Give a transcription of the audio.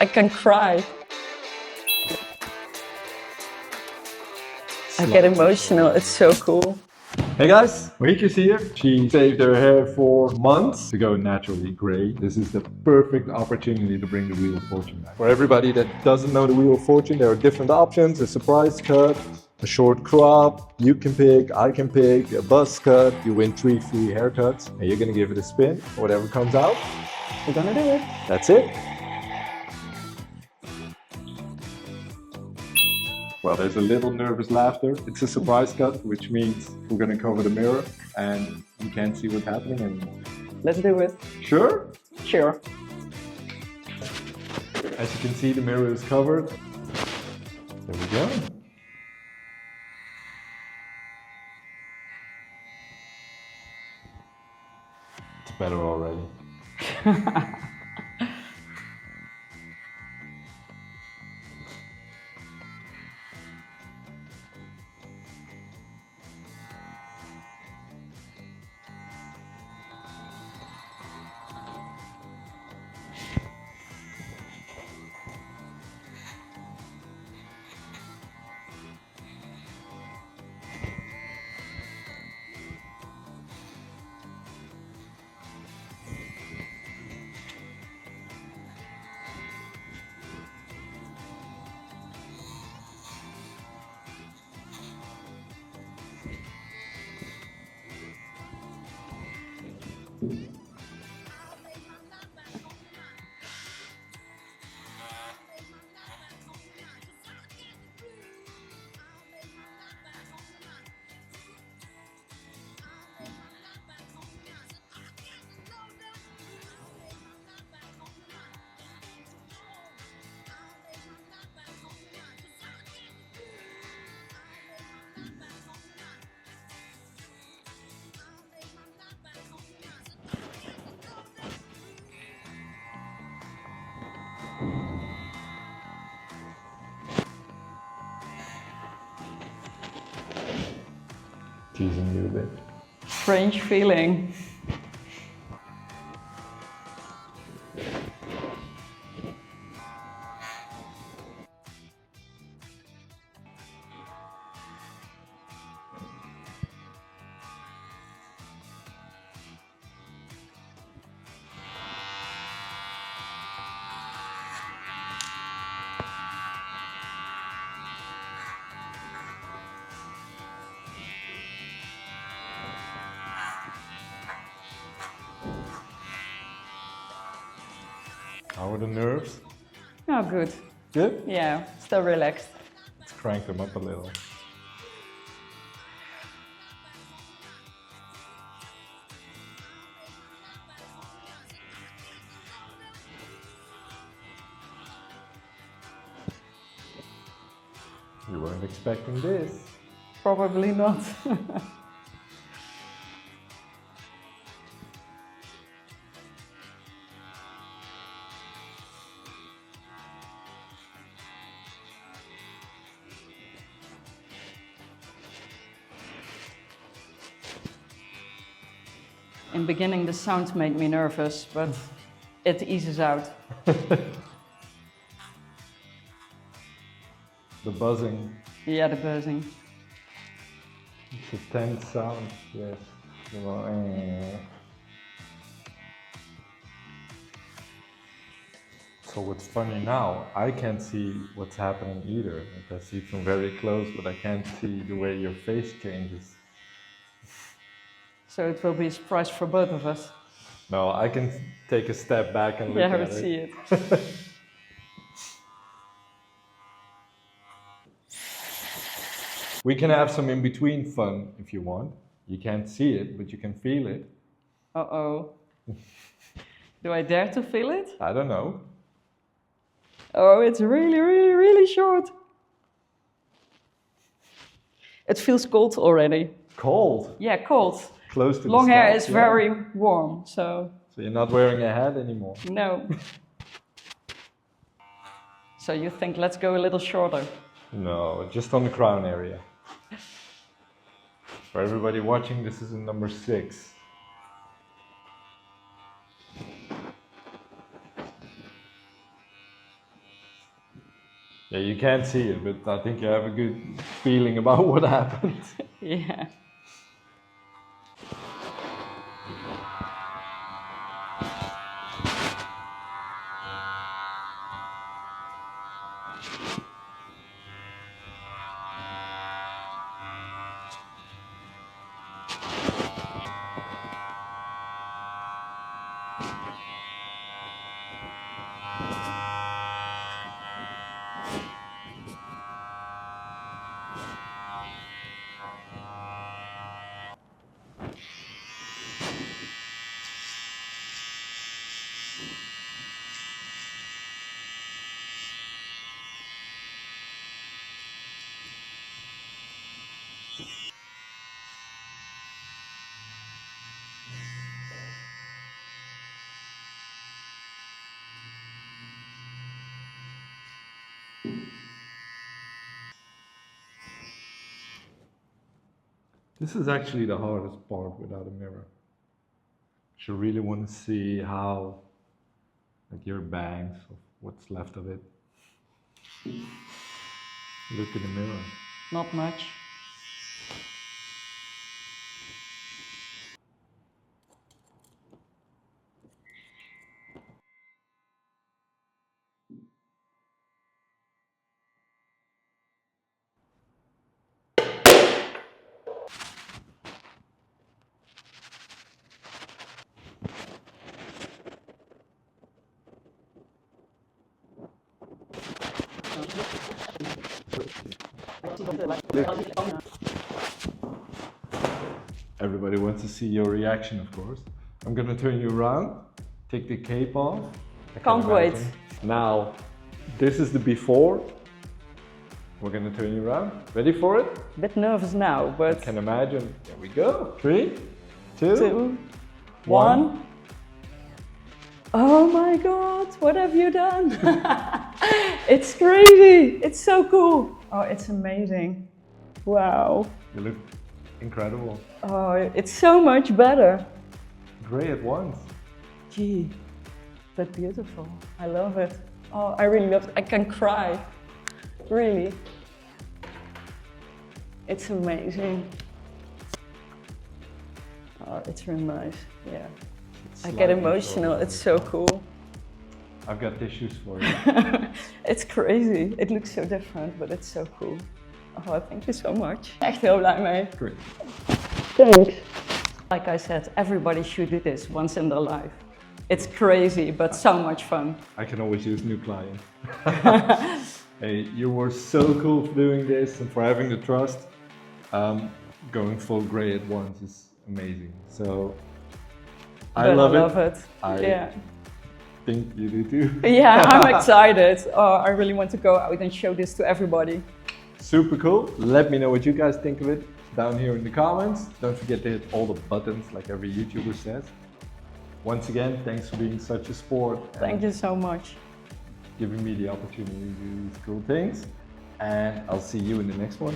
I can cry. I get emotional, it's so cool. Hey guys, Marieke's here. She saved her hair for months to go naturally gray. This is the perfect opportunity to bring the Wheel of Fortune back. For everybody that doesn't know the Wheel of Fortune, there are different options. A surprise cut, a short crop, you can pick, I can pick, a buzz cut. You win 3 free haircuts and you're gonna give it a spin. Whatever comes out, We're gonna do it. that's it. Well, there's a little nervous laughter. It's a surprise cut, which means we're gonna cover the mirror and you can't see what's happening anymore. Let's do it. Sure? Sure. As you can see, the mirror is covered. There we go. It's better already. Teasing you a bit. Strange feeling. How are the nerves? Oh, good. Good? Yeah, still relaxed. Let's crank them up a little. You weren't expecting this. Probably not. In the beginning, the sound made me nervous, but it eases out. The buzzing. Yeah, the buzzing. It's a tense sound, yes. So what's funny now, I can't see what's happening either. I see it from very close, but I can't see the way your face changes. So it will be a surprise for both of us. No, I can take a step back and look Yeah, at let's it. see it. We can have some in-between fun if you want. You can't see it, but you can feel it. Uh-oh. Do I dare to feel it? I don't know. Oh, it's really, really, really short. It feels cold already. Cold. Yeah, cold. Close to the Long hair scalp, is yeah. very warm, so So you're not wearing a hat anymore. no. So you think, let's go a little shorter? No, just on the crown area. For everybody watching, this is a number 6. Yeah, you can't see it, but I think you have a good feeling about what happened. Yeah. This is actually the hardest part without a mirror. You really want to see how, like your bangs, of what's left of it. Look in the mirror. Not much. Everybody wants to see your reaction, of course. I'm gonna turn you around, take the cape off. Can't wait. Now, this is the before. We're gonna turn you around. Ready for it? A bit nervous now, but... I can imagine. Here we go. 3, 2, 2, 1. Oh my god, what have you done? It's crazy. It's so cool. Oh, it's amazing. Wow. You look incredible. Oh, it's so much better. Gray at once. Gee, but beautiful. I love it. Oh, I really love it. I can cry. Really. It's amazing. Oh, it's really nice. Yeah. I get emotional. It's so cool. I've got tissues for you. It's crazy. It looks so different, but it's so cool. Oh, thank you so much. Echt heel blij mee. Great. Thanks. Like I said, everybody should do this once in their life. It's crazy, but so much fun. I can always use new clients. Hey, you were so cool for doing this and for having the trust. Going full gray at once is amazing. So I love it. Yeah. Think you do too. Yeah, I'm excited. Oh, I really want to go out and show this to everybody. Super cool. Let me know what you guys think of it down here in the comments. Don't forget to hit all the buttons like every YouTuber says. Once again, thanks for being such a sport. Thank you so much. Giving me the opportunity to do these cool things. And I'll see you in the next one.